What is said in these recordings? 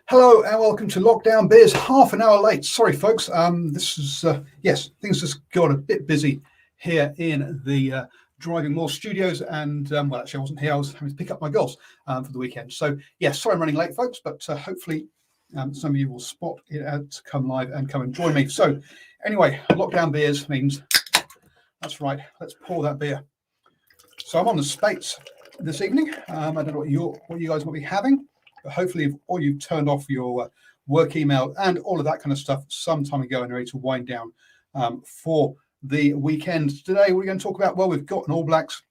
Hello and welcome to Lockdown Beers. Half an hour late. Sorry, folks. This is things just got a bit busy here in the Driving More Studios, and well, actually, I wasn't here. I was having to pick up my girls for the weekend. So, sorry, I'm running late, folks. But hopefully, some of you will spot it out to come live and come and join me. So, anyway, Lockdown Beers means that's right. Let's pour that beer. So, I'm on the Spates this evening. I don't know what you guys will be having. But hopefully, you've turned off your work email and all of that kind of stuff some time ago and are ready to wind down for the weekend. Today, we're going to talk about, well, we've got an All Blacks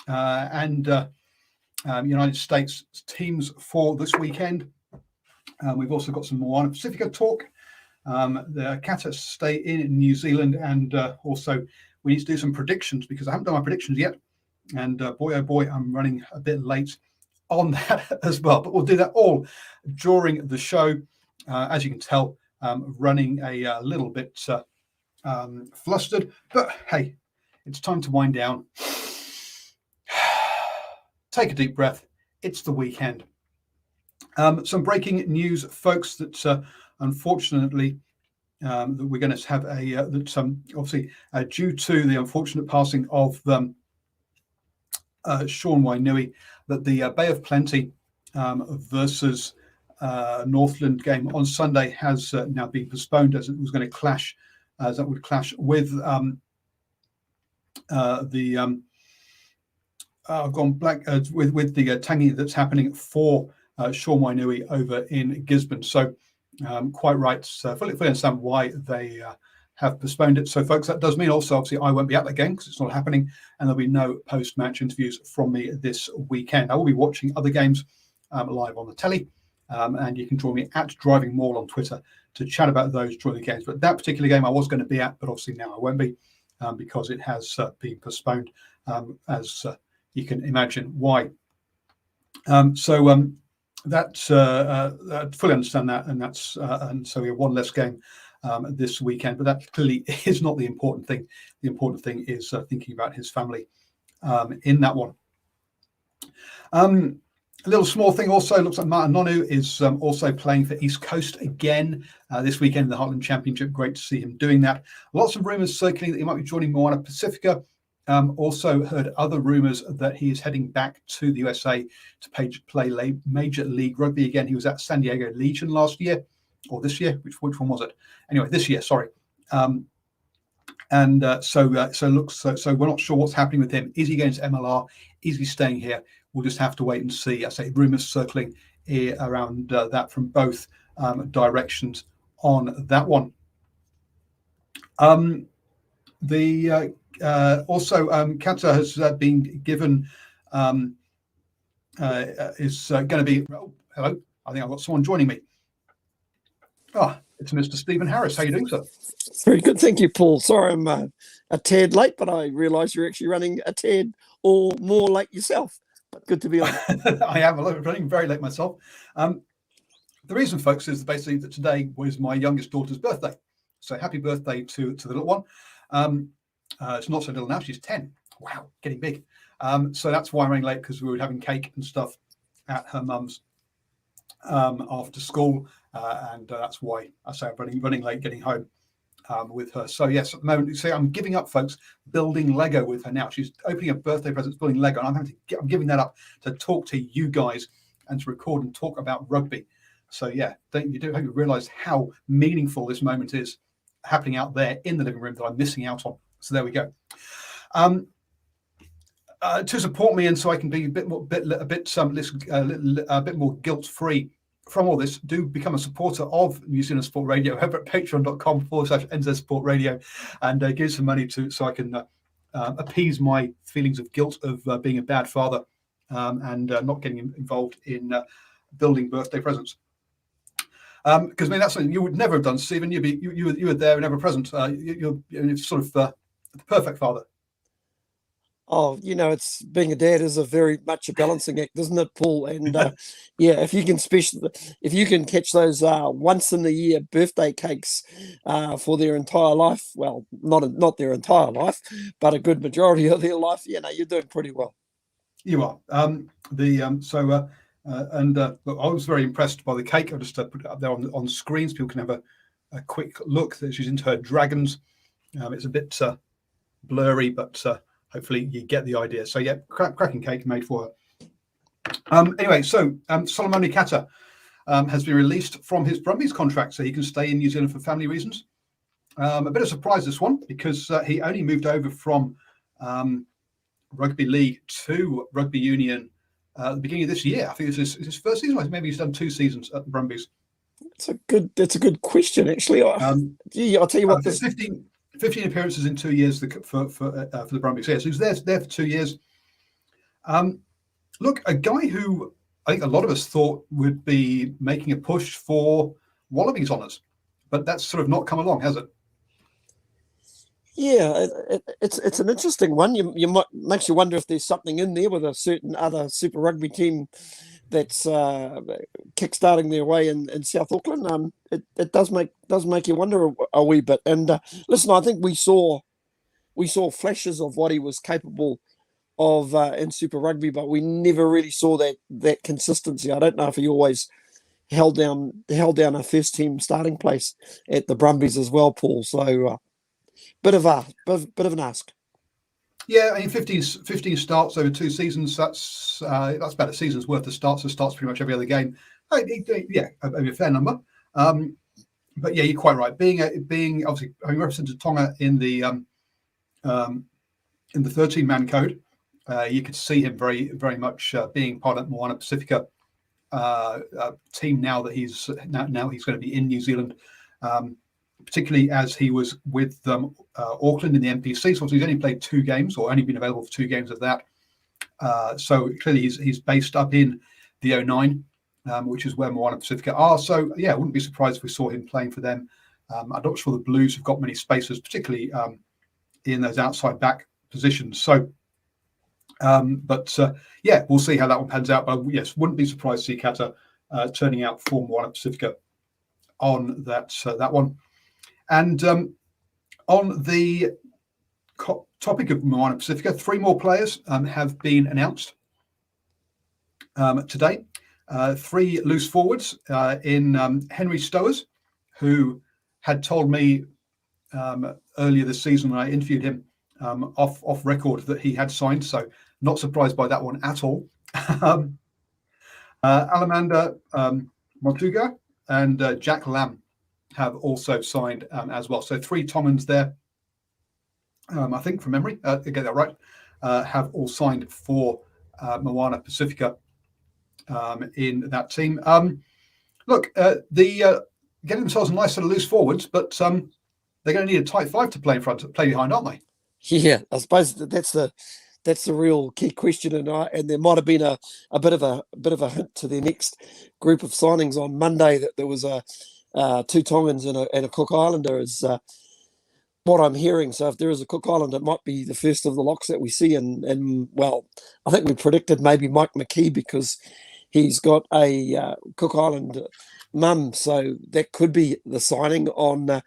and United States teams for this weekend. We've also got some Moana Pasifika talk. The Kata stay in New Zealand, and also we need to do some predictions because I haven't done my predictions yet. And boy, oh boy, I'm running a bit late on that as well, but we'll do that all during the show. As you can tell, running a little bit flustered, but hey, it's time to wind down. Take a deep breath. It's the weekend. Some breaking news, folks, that unfortunately that we're going to have obviously due to the unfortunate passing of Sean Wainui, that the Bay of Plenty versus Northland game on Sunday has now been postponed, as it was going to clash, as that would clash with the Tangi that's happening for Sean Wainui over in Gisborne. So quite right, fully understand why they have postponed it. So, folks, that does mean also, obviously, I won't be at the game because it's not happening, and there'll be no post-match interviews from me this weekend. I will be watching other games live on the telly, and you can join me at Driving More on Twitter to chat about those during the games. But that particular game I was going to be at, but obviously now I won't be because it has been postponed, as you can imagine why. That's I fully understand that, and that's and so we have one less game this weekend, but that clearly is not the important thing. The important thing is thinking about his family in that one. A little small thing also, looks like Martin Nonu is also playing for East Coast again this weekend in the Heartland Championship. Great to see him doing that. Lots of rumours circulating that he might be joining Moana Pasifika. Also heard other rumours that he is heading back to the USA to play Major League Rugby again. He was at San Diego Legion last year, or this year. Which one was it? Anyway, this year. Sorry. So we're not sure what's happening with him. Is he going to MLR? Is he staying here? We'll just have to wait and see. I say rumours circling around that from both directions on that one. Kata has been given is going to be. Oh, hello. I think I've got someone joining me. It's Mr. Stephen Harris. How are you doing, sir? Very good, thank you, Paul. Sorry I'm a tad late, but I realise you're actually running a tad or more late yourself. But good to be on. I am running very late myself. The reason, folks, is basically that today was my youngest daughter's birthday. So happy birthday to the little one. It's not so little now, she's 10. Wow, getting big. So that's why I'm running late, because we were having cake and stuff at her mum's after school. And that's why I say I'm running late getting home with her. So yes, at the moment, you see, I'm giving up, folks, building Lego with her now. She's opening a birthday present, building Lego, and I'm giving that up to talk to you guys and to record and talk about rugby. So yeah, hope you realise how meaningful this moment is happening out there in the living room that I'm missing out on. So there we go. To support me, and so I can be a bit more guilt-free from all this, do become a supporter of New Zealand Sport Radio over at patreon.com/NZ Sport Radio, and give some money so I can appease my feelings of guilt of being a bad father and not getting involved in building birthday presents. Because I mean, that's something you would never have done, Stephen. You were there and never present. You're sort of the perfect father. Oh, it's being a dad is a very much a balancing act, isn't it, Paul? And if you can catch those once in the year birthday cakes for their entire life, well, not their entire life, but a good majority of their life, you're doing pretty well. You are. Look, I was very impressed by the cake. I'll just put it up there on screens. People can have a quick look. She's into her dragons. It's a bit blurry, but hopefully you get the idea. So yeah, cracking cake made for her. Anyway, so Solomone Kata has been released from his Brumbies contract, so he can stay in New Zealand for family reasons. A bit of surprise this one, because he only moved over from rugby league to rugby union at the beginning of this year. I think it's his first season. Maybe he's done 2 seasons at the Brumbies. That's a good question, actually. I'll tell you what. 15 appearances in 2 years for the Brumbies. Yeah, so he's there for 2 years. Look, a guy who I think a lot of us thought would be making a push for Wallabies honours, but that's sort of not come along, has it? Yeah, it's an interesting one. Makes you wonder if there's something in there with a certain other Super Rugby team that's kickstarting their way in South Auckland. It does make you wonder a wee bit. And listen, I think we saw flashes of what he was capable of in Super Rugby, but we never really saw that consistency. I don't know if he always held down a first team starting place at the Brumbies as well, Paul. So bit of an ask. Yeah, I mean, 15 starts over 2 seasons. That's about a season's worth of starts. So starts pretty much every other game. Yeah, a fair number. But yeah, you're quite right. Being obviously having represented Tonga in the 13-man code, you could see him very, very much being part of Moana Pasifika team now that he's going to be in New Zealand. Particularly as he was with Auckland in the NPC, so he's only played 2 games, or only been available for 2 games of that. So clearly he's based up in the 09, which is where Moana Pasifika are. So yeah, I wouldn't be surprised if we saw him playing for them. I'm not sure the Blues have got many spaces, particularly in those outside back positions. So, yeah, we'll see how that one pans out. But yes, wouldn't be surprised to see Kata turning out for Moana Pasifika on that one. And on the topic of Moana Pasifika, 3 more players have been announced today. 3 loose forwards in Henry Stowers, who had told me earlier this season when I interviewed him off record that he had signed. So not surprised by that one at all. Alamanda Motuga and Jack Lamb have also signed as well. So 3 Tongans there, I think from memory, get that right, have all signed for Moana Pasifika in that team. Look, getting themselves a nice sort of loose forwards, but they're going to need a tight 5 to play behind, aren't they? Yeah, I suppose that's the real key question, and there might have been a bit of a hint to their next group of signings on Monday that there was 2 Tongans and a Cook Islander is what I'm hearing. So if there is a Cook Islander, it might be the first of the locks that we see. And well, I think we predicted maybe Mike McKee because he's got a Cook Island mum, so that could be the signing on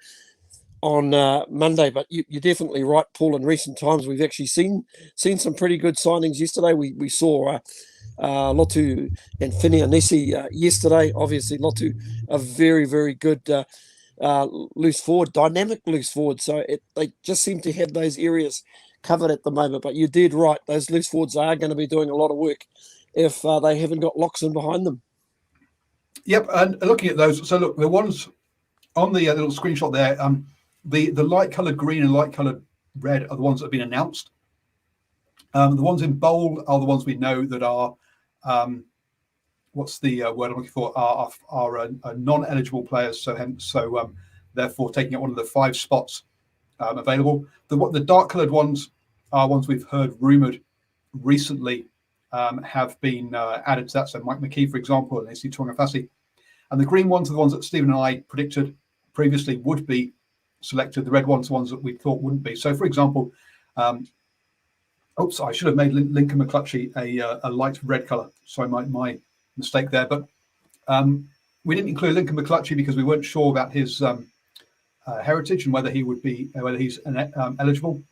Monday. But you're definitely right, Paul. In recent times, we've actually seen some pretty good signings. Yesterday, we saw Lotu and Finianesi yesterday. Obviously, Lotu, a very, very good loose forward, dynamic loose forward. So they just seem to have those areas covered at the moment. But you did right; those loose forwards are going to be doing a lot of work if they haven't got locks in behind them. Yep, and looking at those, so look, the ones on the little screenshot there, the light coloured green and light coloured red are the ones that have been announced. The ones in bold are the ones we know that are, what's the word I'm looking for, are non-eligible players. So therefore taking up one of the 5 spots available. The dark coloured ones are ones we've heard rumoured recently have been added to that. So Mike McKee, for example, and AC Tuangafasi. And the green ones are the ones that Stephen and I predicted previously would be selected. The red ones are the ones that we thought wouldn't be. So, for example, I should have made Lincoln McClutchy a light red colour. Sorry, my mistake there. But we didn't include Lincoln McClutchy because we weren't sure about his heritage and whether he's eligible.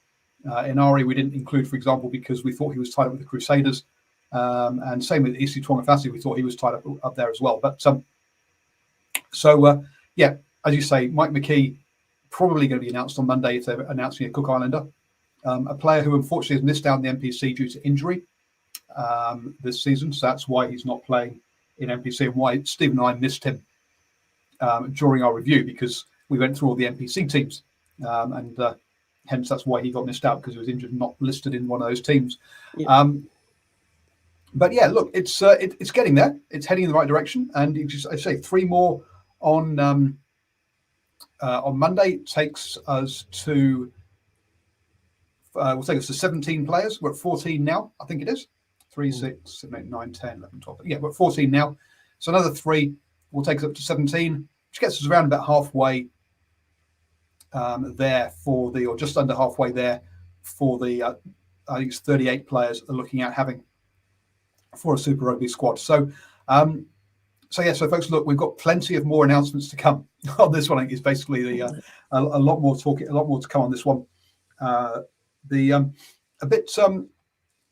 In Ari, we didn't include, for example, because we thought he was tied up with the Crusaders And same with Isi Tuangafasi, we thought he was tied up there as well. But yeah, as you say, Mike McKee probably going to be announced on Monday if they're announcing a Cook Islander, a player who unfortunately has missed out on the NPC due to injury this season. So that's why he's not playing in NPC, and why Steve and I missed him during our review, because we went through all the NPC teams, and hence that's why he got missed out, because he was injured and not listed in one of those teams. Yeah. But yeah, look, it's getting there. It's heading in the right direction, and I say 3 more on Monday takes us to will take us to 17 players. We're at 14 now, I think it is. 3, 6, 7, 8, 9, 10, 11, 12. Yeah, we're at 14 now. So another 3 will take us up to 17, which gets us around about halfway there for the, or just under halfway there for the, I think it's 38 players are looking at having for a Super Rugby squad. So, so folks, look, we've got plenty of more announcements to come on this one. I think is basically the a lot more to come on this one. A bit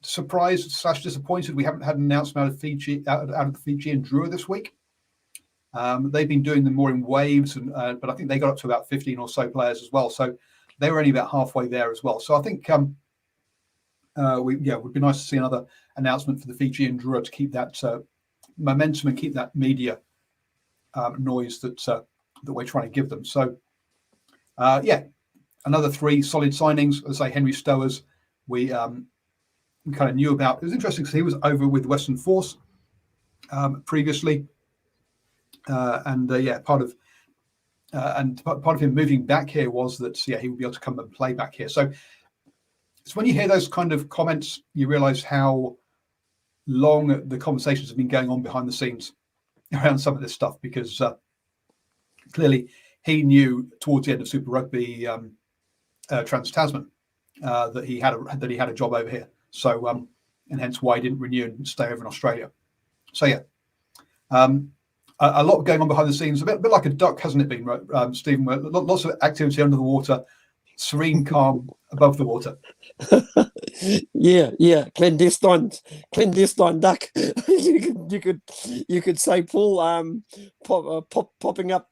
surprised / disappointed we haven't had an announcement out of Fiji, out of the Fiji and Drua this week. They've been doing them more in waves, and but I think they got up to about 15 or so players as well. So they were only about halfway there as well. So I think it would be nice to see another announcement for the Fiji and Drua to keep that momentum and keep that media noise that we're trying to give them. So another 3 solid signings. As I say, Henry Stowers, we kind of knew about. It was interesting because he was over with Western Force previously, part of him moving back here was that he would be able to come and play back here. So it's when you hear those kind of comments, you realise how long the conversations have been going on behind the scenes around some of this stuff, because clearly he knew towards the end of Super Rugby Trans-Tasman that he had a job over here. So and hence why he didn't renew and stay over in Australia. So a lot going on behind the scenes, a bit like a duck, hasn't it been, Stephen? Lots of activity under the water, serene calm above the water. yeah, clandestine duck. you could say, Paul, popping up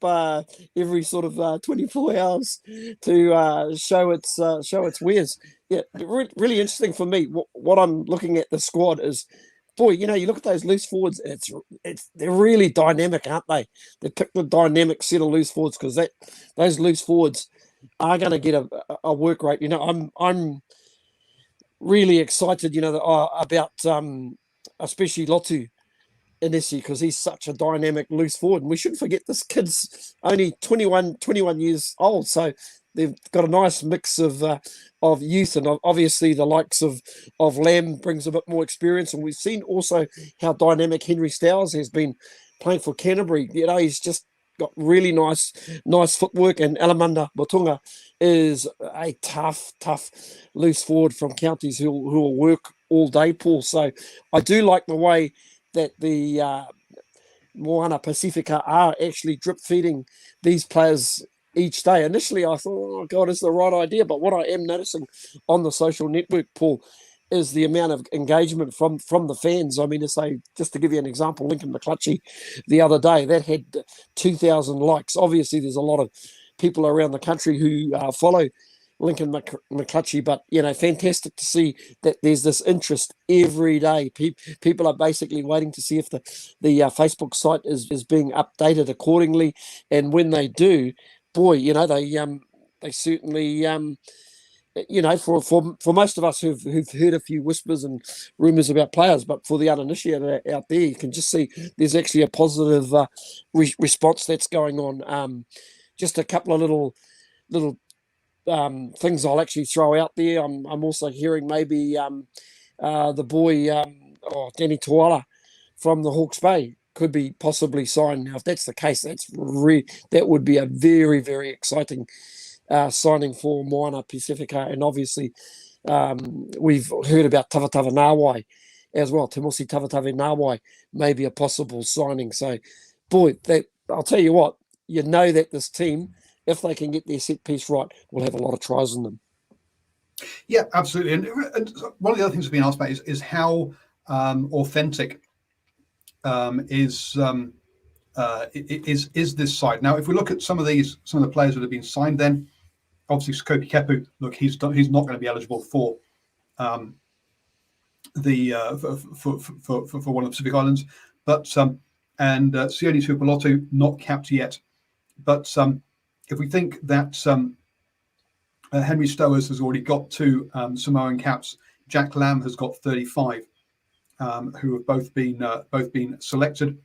every sort of 24 hours to show its wares. Yeah, really interesting for me. What I'm looking at the squad is, boy, you look at those loose forwards. They're really dynamic, aren't they? They picked the dynamic set of loose forwards because those loose forwards are going to get a work rate. I'm really excited, about especially Lotu Inesi, because he's such a dynamic loose forward. And we shouldn't forget this kid's only 21 years old. So they've got a nice mix of youth, and obviously the likes of Lamb brings a bit more experience. And we've seen also how dynamic Henry Stowers has been playing for Canterbury. He's just got really nice footwork, and Alamanda Motunga is a tough loose forward from counties who will work all day, Paul. So I do like the way that the Moana Pasifika are actually drip feeding these players each day. Initially I thought, oh God, it's the right idea, but what I am noticing on the social network, Paul, is the amount of engagement from the fans. I mean, just to give you an example, Lincoln McClutchy the other day, that had 2,000 likes. Obviously, there's a lot of people around the country who follow Lincoln McClutchy, but fantastic to see that there's this interest every day. People are basically waiting to see if the Facebook site is being updated accordingly, and when they do, boy, they certainly for most of us who've heard a few whispers and rumours about players, but for the uninitiated out there, you can just see there's actually a positive response that's going on. Just a couple of little things I'll actually throw out there. I'm also hearing maybe the boy Danny Tuala from the Hawke's Bay could be possibly signed. Now, if that's the case, that would be a very, very exciting signing for Moana Pasifika. And obviously we've heard about Tavatava Nawai as well. Timosi Tavatava Nawai may be a possible signing. So, boy, I'll tell you what, that this team, if they can get their set piece right, will have a lot of tries in them. Yeah, absolutely. And one of the other things we've been asked about is how authentic is this side. Now, if we look at some of the players that have been signed, then obviously Skopi Kepu, look, he's not going to be eligible for for one of the Pacific Islands, but and Sione Tuipulotu not capped yet. But if we think that Henry Stowers has already got 2 Samoan caps, Jack Lamb has got 35, who have both been selected.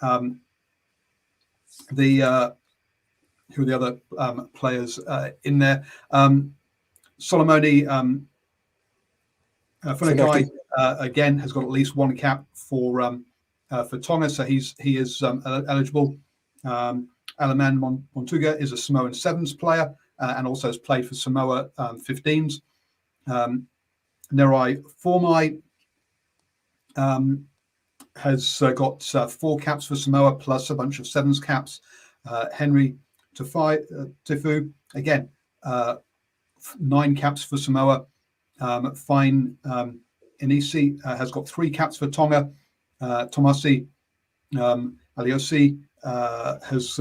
Who are the other players in there? Solomoni Funakai again has got at least 1 cap for Tonga, so he is eligible. Alaman Montuga is a Samoan sevens player and also has played for Samoa 15s. Nerai Formai has got 4 caps for Samoa plus a bunch of sevens caps. Henry Tifu again 9 caps for Samoa. Fine Inisi has got 3 caps for Tonga. Tomasi Aliosi has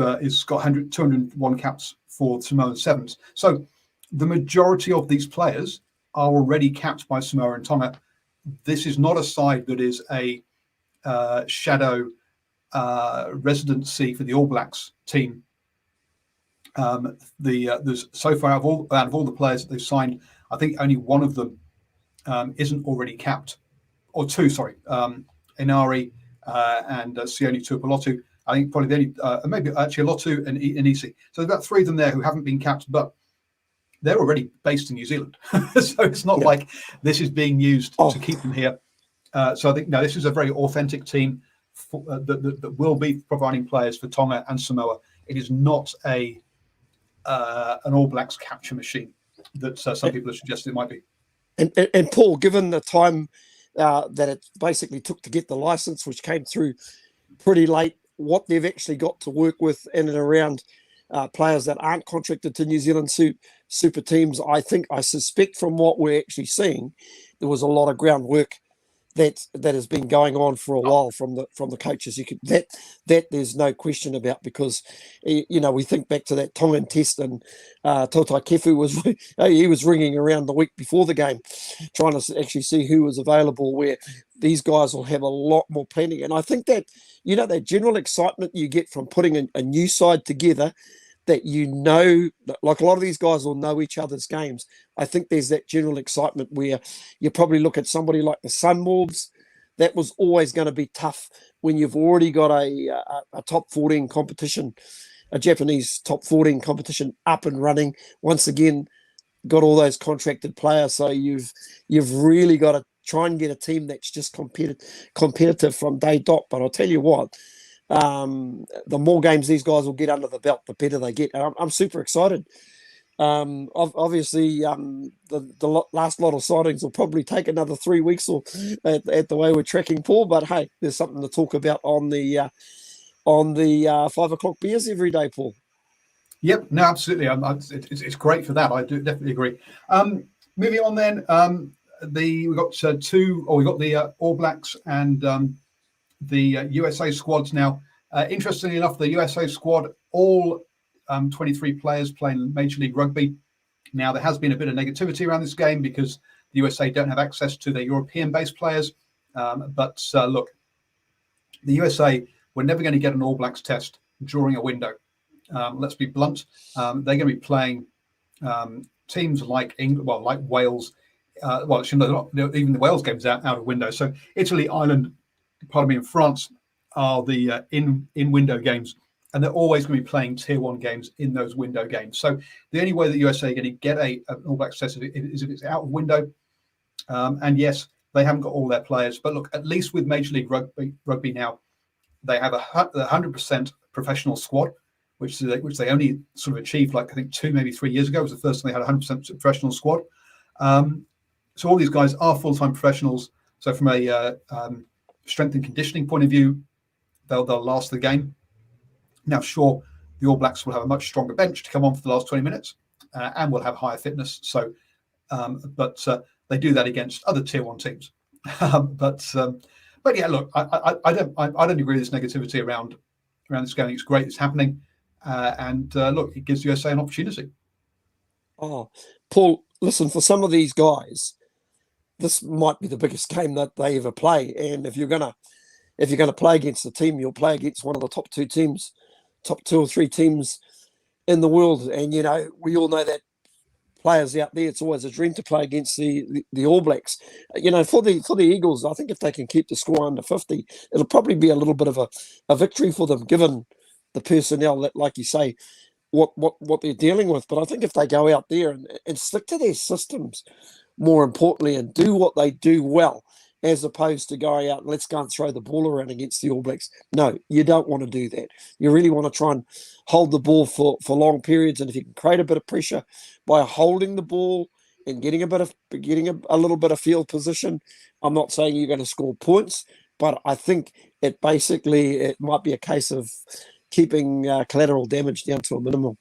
got 201 caps for Samoan sevens. So the majority of these players are already capped by Samoa and Tonga. This is not a side that is a shadow residency for the All Blacks team. There's so far out of all the players that they've signed, I think only one of them isn't already capped, or 2, sorry, Inari and Sione Tuipulotu. I think probably the only, maybe actually Lotu and Inisi. So there's about 3 of them there who haven't been capped, but they're already based in New Zealand. So it's not like this is being used to keep them here. So I think, no, this is a very authentic team that will be providing players for Tonga and Samoa. It is not an All Blacks capture machine that some people have suggested it might be. And Paul, given the time that it basically took to get the license, which came through pretty late, what they've actually got to work with in and around players that aren't contracted to New Zealand super teams, I suspect from what we're actually seeing, there was a lot of groundwork that has been going on for a while from the coaches. That there's no question about, because we think back to that Tongan test, and Tautai Kefu was ringing around the week before the game, trying to actually see who was available. Where these guys will have a lot more planning, and I think that that general excitement you get from putting a new side together, that like a lot of these guys will know each other's games. I think there's that general excitement where you probably look at somebody like the Sunwolves. That was always going to be tough when you've already got a top 14 competition, a Japanese top 14 competition up and running. Once again, got all those contracted players, so you've really got to try and get a team that's just competitive from day dot. But I'll tell you what, the more games these guys will get under the belt, the better they get. And I'm super excited. Obviously, the last lot of sightings will probably take another 3 weeks, or at the way we're tracking, Paul. But hey, there's something to talk about on the 5 o'clock beers every day, Paul. Yep, no, absolutely. It's great for that. I do definitely agree. Moving on then, we got the All Blacks and the USA squads now. Interestingly enough, the USA squad, all 23 players playing Major League Rugby. Now, there has been a bit of negativity around this game because the USA don't have access to their European-based players. But look, the USA were never going to get an All Blacks test during a window. Let's be blunt. They're going to be playing teams like England, like Wales. Even the Wales game's out of window. So Italy, Ireland, and France are the in window games, and they're always going to be playing tier 1 games in those window games. So the only way that USA are going to get an All Blacks test is if it's out of window. And yes, they haven't got all their players, but look, at least with Major League Rugby now, they have a 100% professional squad, which they only sort of achieved, like I think 2, maybe 3 years ago. It was the first time they had a 100% professional squad. So all these guys are full-time professionals. So from a strength and conditioning point of view, they'll last the game. Now, sure, the All Blacks will have a much stronger bench to come on for the last 20 minutes and will have higher fitness. So, but they do that against other tier 1 teams. But yeah, look, I don't agree with this negativity around this game. It's great, it's happening, and look, it gives USA an opportunity. Oh, Paul, listen, for some of these guys, this might be the biggest game that they ever play. And if you're gonna play against a team, you'll play against one of the top two or three teams in the world. And we all know that players out there, it's always a dream to play against the All Blacks. For the Eagles, I think if they can keep the score under 50, it'll probably be a little bit of a victory for them, given the personnel that, like you say, what they're dealing with. But I think if they go out there and stick to their systems, more importantly, and do what they do well, as opposed to going out and let's go and throw the ball around against the All Blacks. No, you don't want to do that. You really want to try and hold the ball for long periods. And if you can create a bit of pressure by holding the ball and getting a little bit of field position, I'm not saying you're going to score points, but I think it might be a case of keeping collateral damage down to a minimum.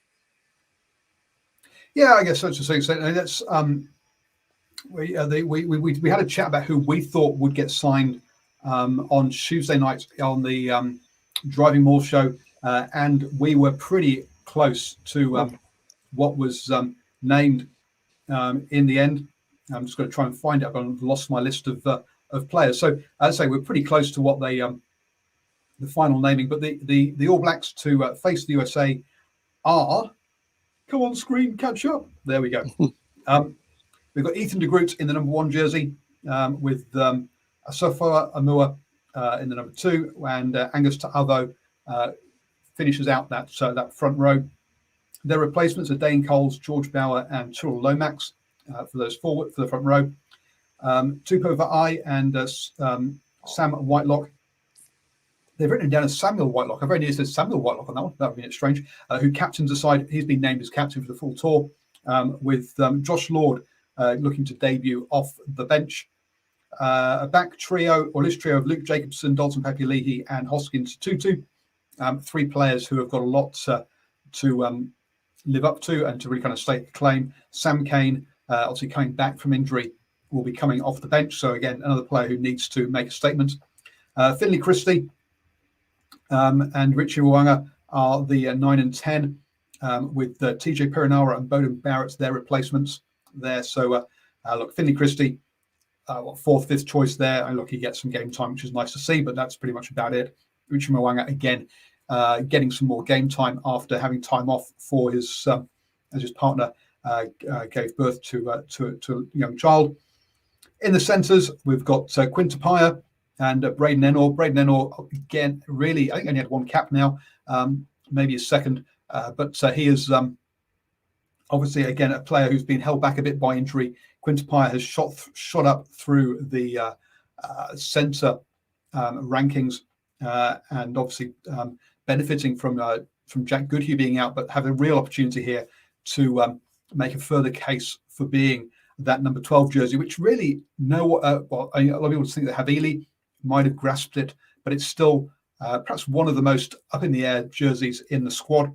Yeah, I guess so to say. That's we had a chat about who we thought would get signed on Tuesday night on the Driving More show, and we were pretty close to what was named in the end. I'm just going to try and find it. I've lost my list of players. So I'd say we're pretty close to what they the final naming. But the All Blacks to face the USA are, come on screen, catch up. There we go. We've got Ethan de Groot in the number 1 jersey, with Asafa Amua in the number 2, and Angus Ta'avo finishes out that front row. Their replacements are Dane Coles, George Bower, and Tyrrell Lomax for those forward for the front row. Tupou Va'ai and Sam Whitelock. They've written him down as Samuel Whitelock. I've only said Samuel Whitelock on that one. That would be strange. Who captains the side? He's been named as captain for the full tour, with Josh Lord looking to debut off the bench. A back trio, or list trio, of Luke Jacobson, Dalton Papali'i, and Hoskins Tutu. 3 players who have got a lot to live up to and to really kind of stake the claim. Sam Cane, obviously coming back from injury, will be coming off the bench. So again, another player who needs to make a statement. Finley Christie and Richie Moana are the 9 and 10, with TJ Perinara and Bowden Barrett, their replacements there. So look, Finley Christie, 4th, 5th choice there. And look, he gets some game time, which is nice to see, but that's pretty much about it. Richie Moana, again, getting some more game time after having time off for his as his partner gave birth to a young child. In the centres, we've got Quinta Paya and Braden Ennor. Braden Ennor, again, really, I think only had 1 cap now, maybe his second, but he is obviously, again, a player who's been held back a bit by injury. Quinta Paya has shot up through the centre rankings, and obviously benefiting from Jack Goodhue being out, but have a real opportunity here to make a further case for being that number 12 jersey, which really a lot of people think that Havili might have grasped it, but it's still perhaps one of the most up in the air jerseys in the squad,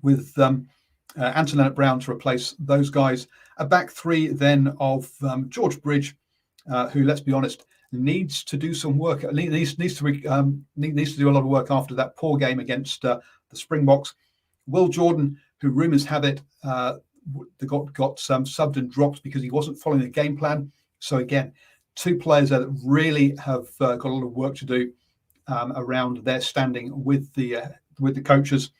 with Anton Leonard-Brown to replace those guys. A back 3 then of George Bridge, who, let's be honest, needs to do some work. Needs to do a lot of work after that poor game against the Springboks. Will Jordan, who rumours have it got subbed and dropped because he wasn't following the game plan. So again, 2 players that really have got a lot of work to do around their standing with the coaches.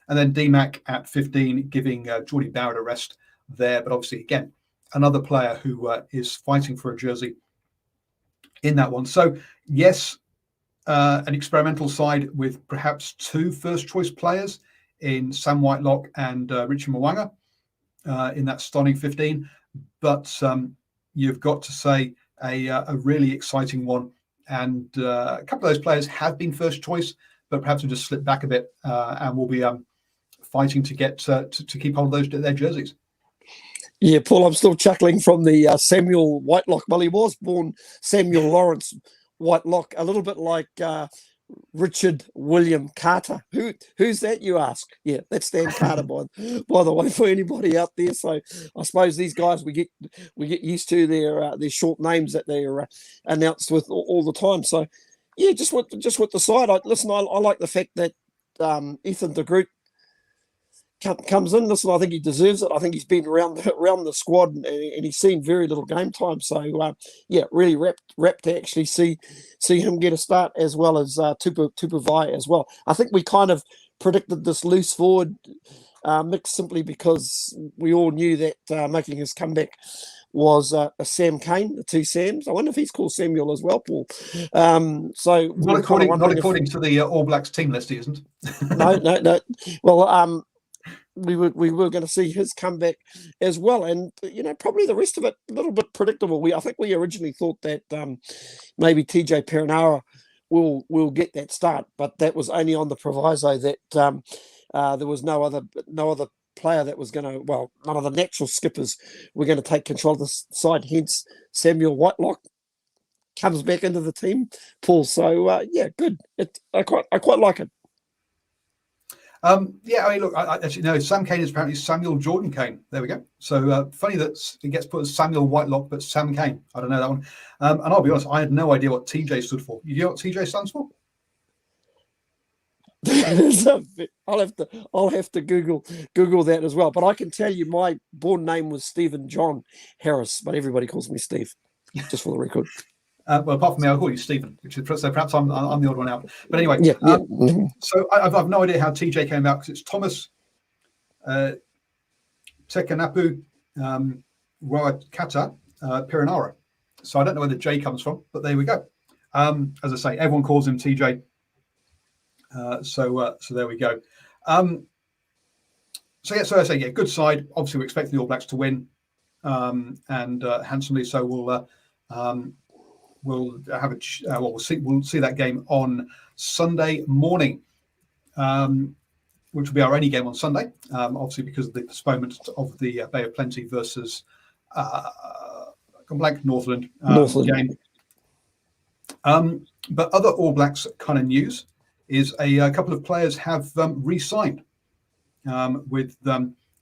And then DMAC at 15, giving Geordie Barrett a rest there. But obviously, again, another player who is fighting for a jersey in that one. So yes, an experimental side with perhaps 2 first-choice players in Sam Whitelock and Richie Moana in that starting 15. But you've got to say a really exciting one. And a couple of those players have been first choice, but perhaps have just slipped back a bit and will be fighting to get to keep hold of their jerseys. Yeah, Paul, I'm still chuckling from the Samuel Whitelock. Well, he was born Samuel Lawrence Whitelock, a little bit like Richard William Carter. Who's that, you ask? Yeah, that's Dan Carter, by the way, for anybody out there. So I suppose these guys we get used to their short names that they're announced with all the time. So yeah, just with the side. I like the fact that Ethan de Groot comes in. Listen, I think he deserves it. I think he's been around the squad and he's seen very little game time. So yeah, really rapt to actually see him get a start, as well as Tupu Vai as well. I think we kind of predicted this loose forward mix simply because we all knew that making his comeback was a Sam Cane, the two Sams. I wonder if he's called Samuel as well, Paul. So not according to the All Blacks team list, he isn't. No. Well, we were going to see his comeback as well, and probably the rest of it a little bit predictable. I think we originally thought that maybe TJ Perenara will get that start, but that was only on the proviso that there was no other player that was going to, none of the natural skippers were going to take control of the side. Hence, Samuel Whitelock comes back into the team, Paul. So yeah, good. I quite like it. Yeah, I mean, look, I actually know Sam Cane is apparently Samuel Jordan Cane. There we go. So funny that it gets put as Samuel Whitelock, but Sam Cane. I don't know that one. And I'll be honest, I had no idea what TJ stood for. You know what TJ stands for? I'll have to Google that as well. But I can tell you, my born name was Stephen John Harris, but everybody calls me Steve, just for the record. Well, apart from me, I'll call you Stephen, which is so perhaps I'm the odd one out. But anyway, yeah. So I've no idea how TJ came out, because it's Thomas Tekanapu Rawakata Perenara. So I don't know where the J comes from, but there we go. As I say, everyone calls him TJ. So there we go. So as I say, yeah, good side. Obviously, we're expecting the All Blacks to win, and handsomely. So we'll have we'll see that game on Sunday morning, which will be our only game on Sunday, obviously because of the postponement of the Bay of Plenty versus Northland game. But other All Blacks kind of news is a couple of players have re-signed with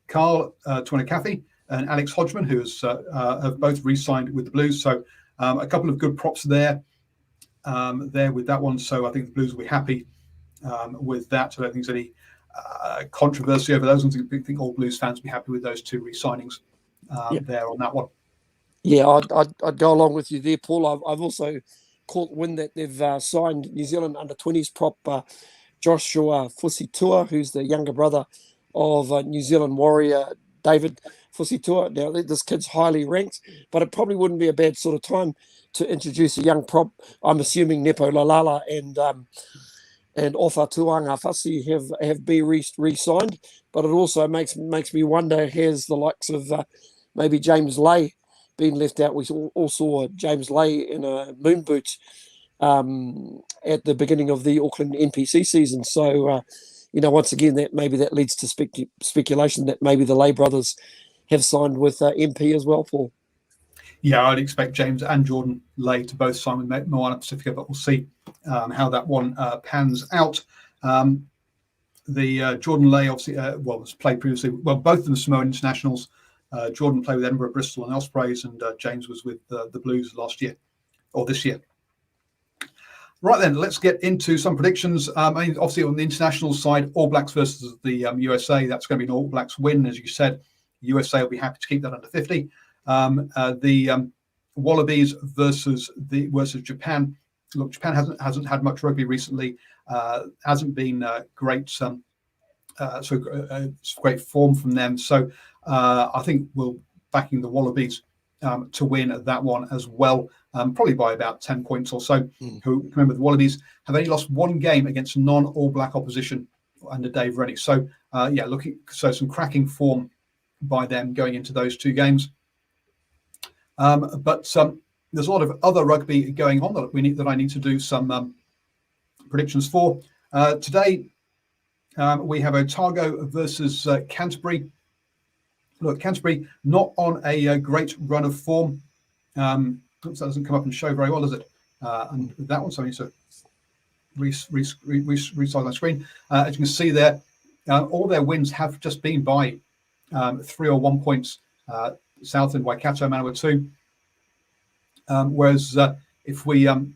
Carl Tuanakafi and Alex Hodgman, who have both re-signed with the Blues. So a couple of good props there with that one. So I think the Blues will be happy with that. So I don't think there's any controversy over those ones. I think all Blues fans will be happy with those two re-signings there on that one. Yeah, I'd go along with you there, Paul. I've also caught wind that they've signed New Zealand under-20s prop Joshua Fusitua, who's the younger brother of New Zealand warrior David Fusitua. Now, this kid's highly ranked, but it probably wouldn't be a bad sort of time to introduce a young prop. I'm assuming Nepo Lalala and Ofa Tuangafasi have been re-signed, but it also makes me wonder, has the likes of maybe James Lay been left out? We all saw James Lay in a moon boot at the beginning of the Auckland NPC season. So, once again, that leads to speculation that maybe the Lay brothers have signed with MP as well, Paul. Yeah, I'd expect James and Jordan Lay to both sign with Moana Pasifika, but we'll see how that one pans out. The Jordan Lay obviously was played previously. Well, both of them Samoan internationals. Jordan played with Edinburgh, Bristol, and Ospreys, and James was with the Blues last year or this year. Right then, let's get into some predictions. Obviously, on the international side, All Blacks versus the USA. That's going to be an All Blacks win, as you said. USA will be happy to keep that under 50. The Wallabies versus Japan. Look, Japan hasn't had much rugby recently. Hasn't been great. Great form from them. So I think we're backing the Wallabies to win that one as well, probably by about 10 points or so. Who, remember, the Wallabies have only lost one game against non-All Black opposition under Dave Rennie. So some cracking form by them going into those two games. But there's a lot of other rugby going on that I need to do some predictions for. Today we have Otago versus Canterbury. Look, Canterbury not on a great run of form. That doesn't come up and show very well, does it? And that one, so I need to resize my screen. As you can see there, all their wins have just been by 3 or 1 points. Southland, Waikato, Manawa 2. Whereas if we and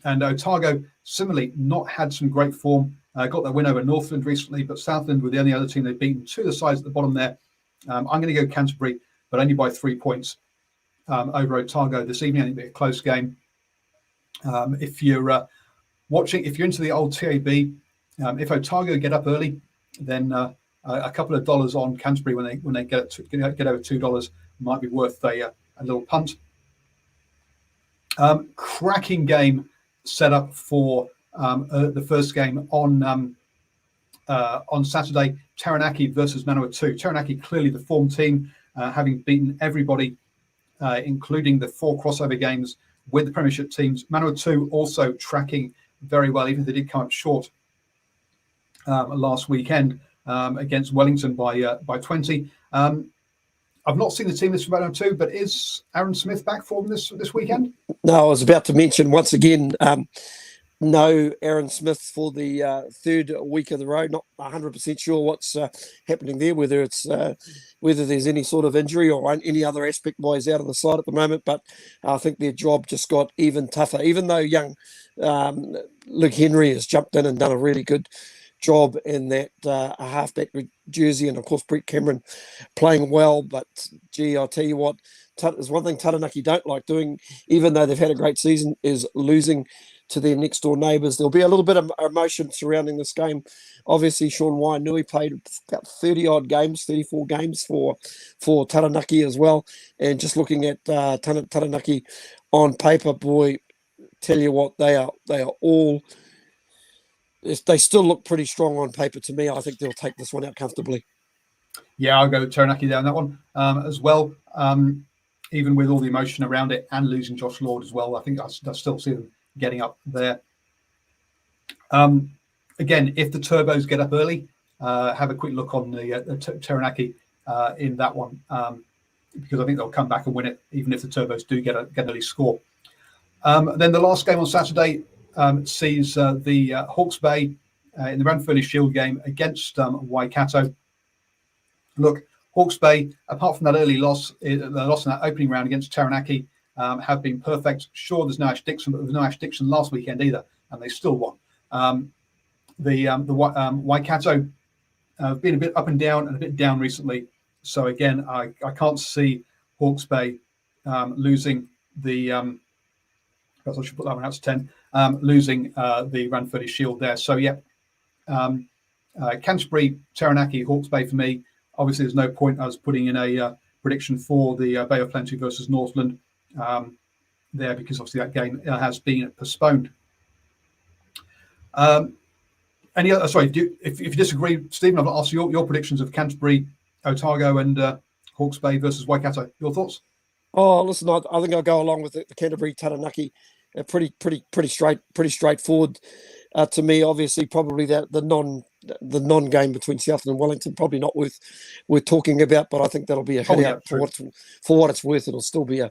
Otago similarly not had some great form. Got their win over Northland recently, but Southland were the only other team they've beaten. To the sides at the bottom there. I'm going to go Canterbury, but only by 3 points over Otago this evening. I think it'll be a close game. If you're watching, if you're into the old TAB, if Otago get up early, then a couple of dollars on Canterbury when they get over $2 might be worth a little punt. Cracking game set up for the first game on Saturday. Taranaki versus Manawa 2. Taranaki clearly the form team, having beaten everybody, including the 4 crossover games with the Premiership teams. Manawa 2 also tracking very well, even if they did come up short last weekend against Wellington by 20. I've not seen the team list for Manawa 2, but is Aaron Smith back for them this weekend? No, I was about to mention once again, no Aaron Smith for the third week of the road. Not 100% sure what's happening there, whether there's any sort of injury or any other aspect why he's out of the side at the moment. But I think their job just got even tougher, even though young Luke Henry has jumped in and done a really good job in that halfback jersey, and of course Brett Cameron playing well. But gee, I'll tell you what, there's one thing Taranaki don't like doing, even though they've had a great season, is losing to their next door neighbours. There'll be a little bit of emotion surrounding this game. Obviously, Sean Wainui played about 34 games for Taranaki as well. And just looking at Taranaki on paper, boy, tell you what, they are all. They still look pretty strong on paper to me. I think they'll take this one out comfortably. Yeah, I'll go with Taranaki there on that one as well. Even with all the emotion around it and losing Josh Lord as well, I think I still see them getting up there. Again, if the Turbos get up early, have a quick look on the Taranaki in that one, because I think they'll come back and win it, even if the Turbos do get an early score. Then the last game on Saturday sees the Hawke's Bay in the Ranfurly Shield game against Waikato. Look, Hawke's Bay, apart from that early loss, the loss in that opening round against Taranaki, have been perfect. Sure, there's no Ash Dixon, but there was no Ash Dixon last weekend either, and they still won. The Waikato have been a bit up and down and a bit down recently. So again, I can't see Hawke's Bay losing the. Perhaps I should put that one out to 10. Losing the Ranfurly Shield there. So yeah, Canterbury, Taranaki, Hawke's Bay for me. Obviously, there's no point us putting in a prediction for the Bay of Plenty versus Northland there, because obviously that game has been postponed. Any other? Sorry, if you disagree, Stephen, I've asked your predictions of Canterbury, Otago, and Hawke's Bay versus Waikato. Your thoughts? Oh, listen, I think I'll go along with the Canterbury Taranaki. Pretty straightforward to me. Obviously, probably the non game between Southland and Wellington probably not worth talking about, but I think that'll be a hit out for what it's worth. It'll still be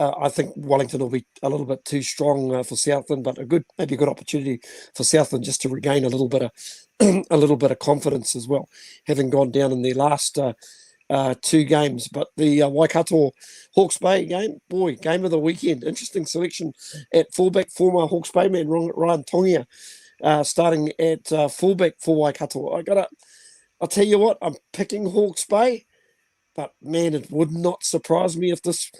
I think Wellington will be a little bit too strong for Southland, but maybe a good opportunity for Southland just to regain a little bit of confidence as well, having gone down in their last 2 games. But the Waikato Hawke's Bay game, boy, game of the weekend. Interesting selection at fullback, former Hawke's Bay man Ryan Tongia starting at fullback for Waikato. I'll tell you what, I'm picking Hawke's Bay, but man, it would not surprise me if this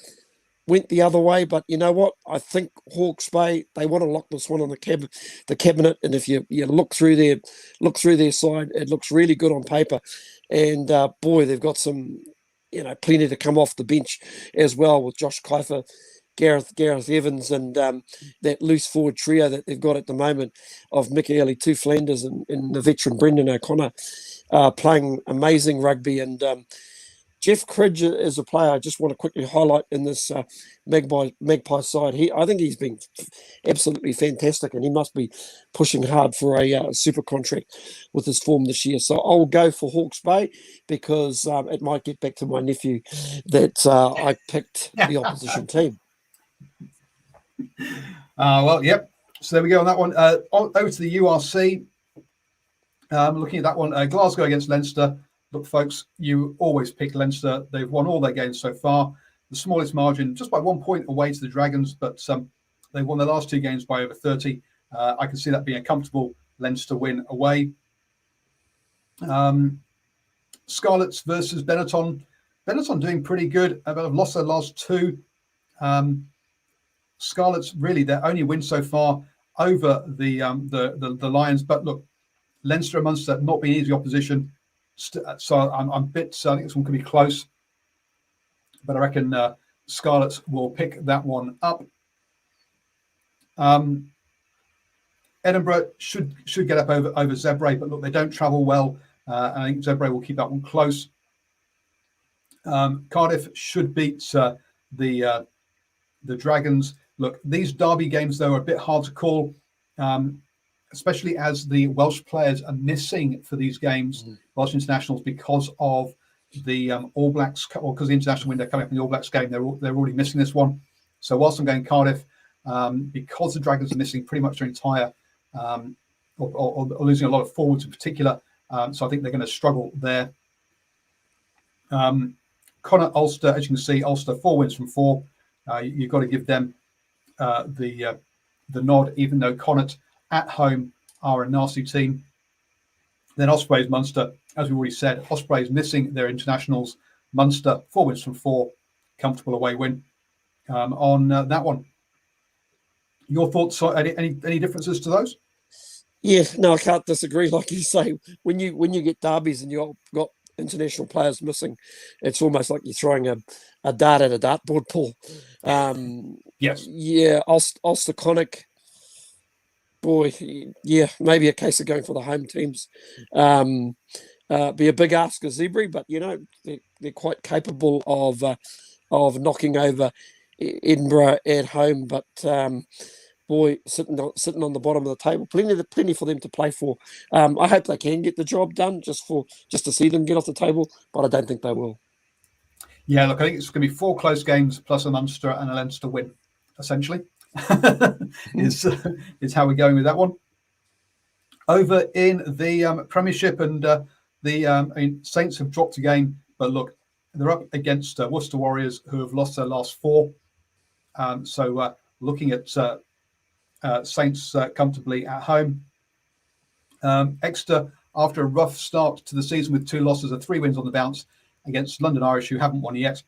went the other way. But you know what? I think Hawke's Bay, they want to lock this one on the cabinet. And if you look through their side, it looks really good on paper. And boy, they've got some, plenty to come off the bench as well, with Josh Kiefer, Gareth Evans, and that loose forward trio that they've got at the moment of Mickey Early, 2 Flanders, and the veteran Brendan O'Connor playing amazing rugby. And Jeff Cridge is a player I just want to quickly highlight in this Magpie side. I think he's been absolutely fantastic, and he must be pushing hard for a super contract with his form this year. So I'll go for Hawke's Bay, because it might get back to my nephew that I picked the opposition team. Well, yep. So there we go on that one. Over to the URC. Looking at that one, Glasgow against Leinster. Look, folks, you always pick Leinster. They've won all their games so far. The smallest margin, just by 1 point away to the Dragons, but they won their last 2 games by over 30. I can see that being a comfortable Leinster win away. Scarlets versus Benetton. Benetton doing pretty good, but have lost their last 2. Scarlets really their only win so far over the Lions. But look, Leinster and Munster not being easy opposition, so I'm a bit. I think this one could be close, but I reckon Scarlets will pick that one up. Edinburgh should get up over Zebre, but look, they don't travel well, and I think Zebre will keep that one close. Cardiff should beat the Dragons. Look, these derby games though are a bit hard to call, especially as the Welsh players are missing for these games, Welsh internationals, because of the All Blacks, or because the international window coming up in the All Blacks game. They're already missing this one. So whilst I'm going Cardiff, because the Dragons are missing pretty much their entire, or losing a lot of forwards in particular, so I think they're going to struggle there. Connacht, Ulster, as you can see, Ulster 4 wins from 4. You've got to give them the nod, even though Connacht at home are a nasty team. Then Ospreys, Munster, as we already said, Ospreys missing their internationals. Munster 4 wins from 4, comfortable away win on that one. Your thoughts? Any differences to those? Yeah, no, I can't disagree. Like you say, when you get derbies and you've got international players missing, it's almost like you're throwing a dart at a dartboard, Paul. Yes. Yeah, Ulster Connacht, boy, yeah, maybe a case of going for the home teams. Be a big ask of Zebri, but they're quite capable of knocking over Edinburgh at home. But boy, sitting on the bottom of the table, plenty for them to play for. I hope they can get the job done just to see them get off the table, but I don't think they will. Yeah, look, I think it's going to be 4 close games plus a Munster and a Leinster win, essentially. is how we're going with that one. Over in the Premiership, and Saints have dropped a game, but look, they're up against Worcester Warriors, who have lost their last 4. So looking at Saints comfortably at home. Exeter, after a rough start to the season with 2 losses and 3 wins on the bounce against London Irish, who haven't won yet.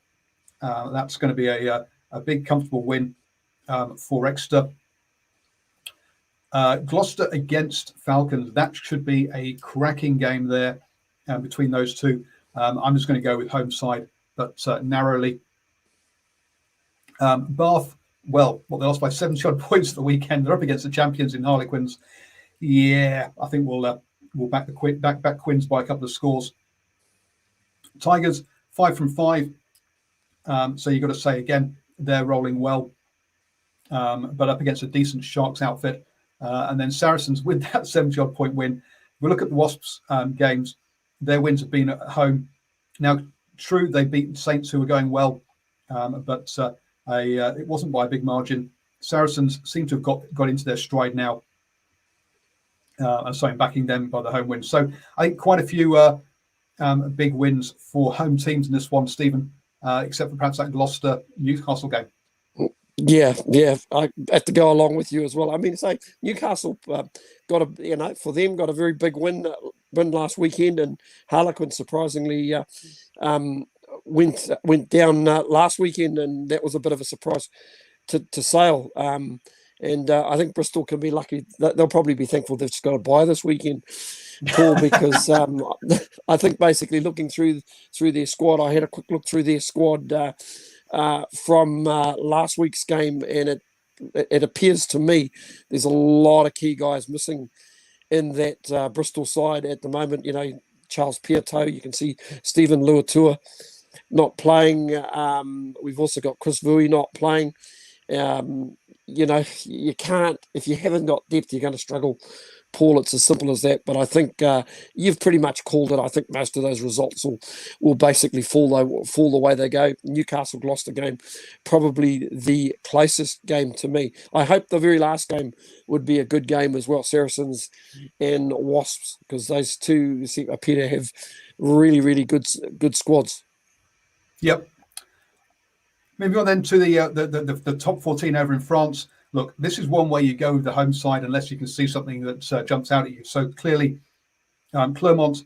That's going to be a big, comfortable win for Exeter. Gloucester against Falcons. That should be a cracking game there between those two. I'm just going to go with home side, but narrowly. Bath, well, they lost by 70-odd points at the weekend. They're up against the champions in Harlequins. Yeah, I think we'll back Quins by a couple of scores. Tigers 5 from 5. So you've got to say again, they're rolling well, but up against a decent Sharks outfit. And then Saracens with that 70-odd point win. If we look at the Wasps games, their wins have been at home. Now, true, they beat Saints, who were going well, but it wasn't by a big margin. Saracens seem to have got into their stride now, and so I'm backing them by the home win. So I think quite a few big wins for home teams in this one, Stephen, except for perhaps that Gloucester Newcastle game. Yeah, I have to go along with you as well. I mean, say Newcastle got a very big win last weekend, and Harlequin surprisingly went down last weekend, and that was a bit of a surprise to Sale. And I think Bristol can be lucky. They'll probably be thankful they've just got a bye this weekend, Paul, because I think basically looking through their squad, I had a quick look through their squad from last week's game, and it appears to me there's a lot of key guys missing in that Bristol side at the moment. Charles Piatot, you can see Stephen Luatua not playing. We've also got Chris Vui not playing. You can't, if you haven't got depth, you're going to struggle Paul, it's as simple as that. But I think you've pretty much called it. I think most of those results will basically fall the way they go. Newcastle Gloucester game, probably the closest game to me. I hope the very last game would be a good game as well. Saracens and Wasps, because those two appear to have really, really good squads. Yep. Moving on then to the top 14 over in France. Look, this is one way you go with the home side unless you can see something that jumps out at you. So clearly, Clermont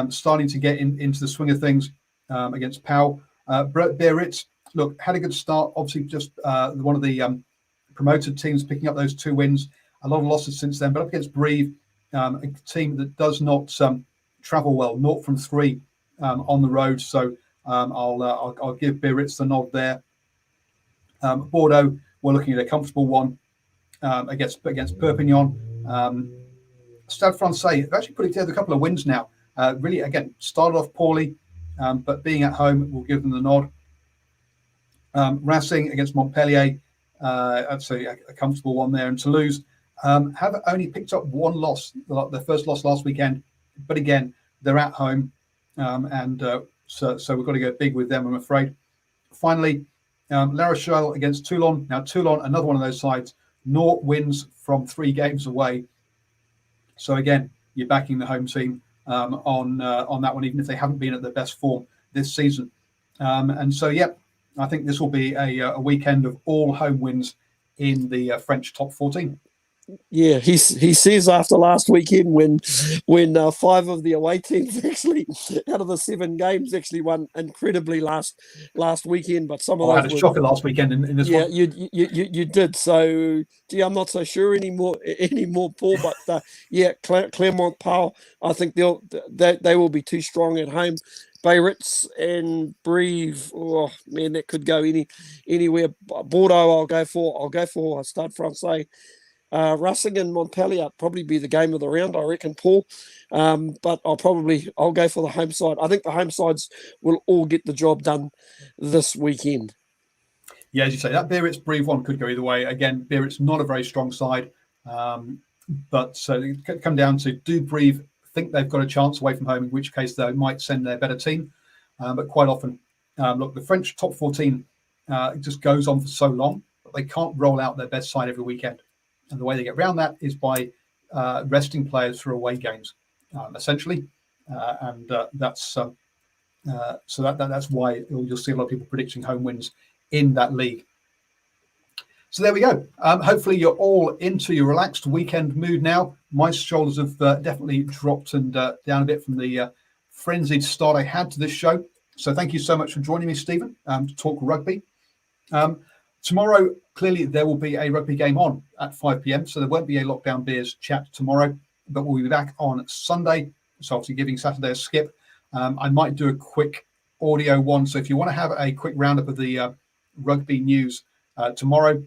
starting to get into the swing of things against Pau. Biarritz, look, had a good start. Obviously, just one of the promoted teams picking up those 2 wins. A lot of losses since then, but up against Brive, a team that does not travel well, 0 from 3 on the road. So I'll give Biarritz the nod there. Bordeaux, we're looking at a comfortable one against Perpignan. Stade Francais have actually put together a couple of wins now. Really, again, started off poorly, but being at home will give them the nod. Racing against Montpellier, that's a comfortable one there. And Toulouse have only picked up 1 loss, their first loss last weekend. But again, they're at home, so we've got to go big with them, I'm afraid. Finally, La Rochelle against Toulon. Now, Toulon, another one of those sides, 0 wins from 3 games away. So again, you're backing the home team on that one, even if they haven't been at their best form this season. And so, yeah, I think this will be a weekend of all home wins in the French top 14. Yeah, he says after last weekend when 5 of the away teams actually out of the 7 games actually won incredibly last weekend, but some of those I had a shocker last weekend in this one. Yeah, you did. So, gee, I'm not so sure anymore, Paul. But yeah, Clermont, Pau, I think they will be too strong at home. Biarritz and Brive, oh man, that could go anywhere. Bordeaux, I'll go for Stade Francais. Racing and Montpellier probably be the game of the round, I reckon, Paul. But I'll go for the home side. I think the home sides will all get the job done this weekend. Yeah, as you say, that Biarritz Brive one could go either way. Again, Biarritz not a very strong side, but so it come down to, do Brive think they've got a chance away from home, in which case they might send their better team. But quite often, look, the French top 14 just goes on for so long that they can't roll out their best side every weekend. And the way they get around that is by resting players for away games, essentially, and that's that's why you'll see a lot of people predicting home wins in that league. So there we go. Hopefully you're all into your relaxed weekend mood now. My shoulders have definitely dropped and down a bit from the frenzied start I had to this show. So thank you so much for joining me, Stephen, to talk rugby. Tomorrow, clearly, there will be a rugby game on at 5 p.m, so there won't be a Lockdown Beers chat tomorrow, but we'll be back on Sunday, so obviously giving Saturday a skip. I might do a quick audio one, so if you want to have a quick roundup of the rugby news tomorrow,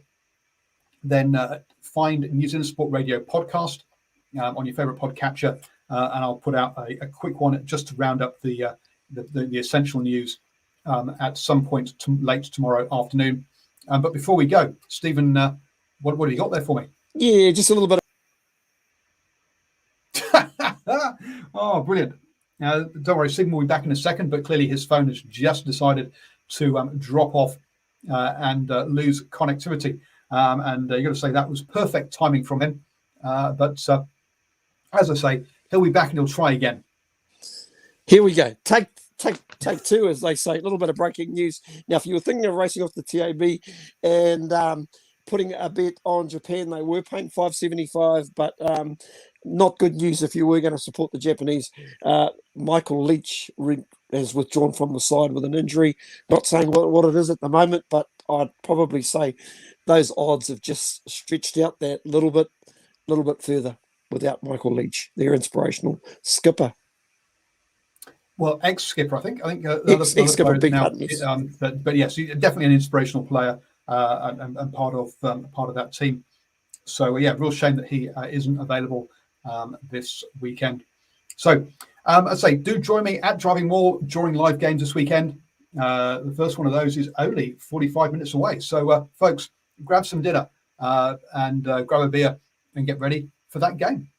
then find New Zealand Sport Radio podcast on your favourite podcatcher, and I'll put out a quick one just to round up the essential news at some point late tomorrow afternoon. But before we go, Stephen, what have you got there for me? Yeah, just a little bit. Oh, brilliant. Don't worry, Stephen will be back in a second, but clearly his phone has just decided to drop off and lose connectivity. And you've got to say that was perfect timing from him. But as I say, he'll be back and he'll try again. Here we go. Take 2, as they say. A little bit of breaking news. Now, if you were thinking of racing off the TAB and putting a bet on Japan, they were paying $5.75, but not good news if you were going to support the Japanese. Michael Leach has withdrawn from the side with an injury. Not saying what it is at the moment, but I'd probably say those odds have just stretched out that little bit further without Michael Leach, their inspirational skipper. Well, ex-skipper, I think. Ex-skipper, big now. yes. But yes, definitely an inspirational player and part of that team. So yeah, real shame that he isn't available this weekend. So I'd say do join me at Driving More during live games this weekend. The first one of those is only 45 minutes away. So folks, grab some dinner and grab a beer and get ready for that game.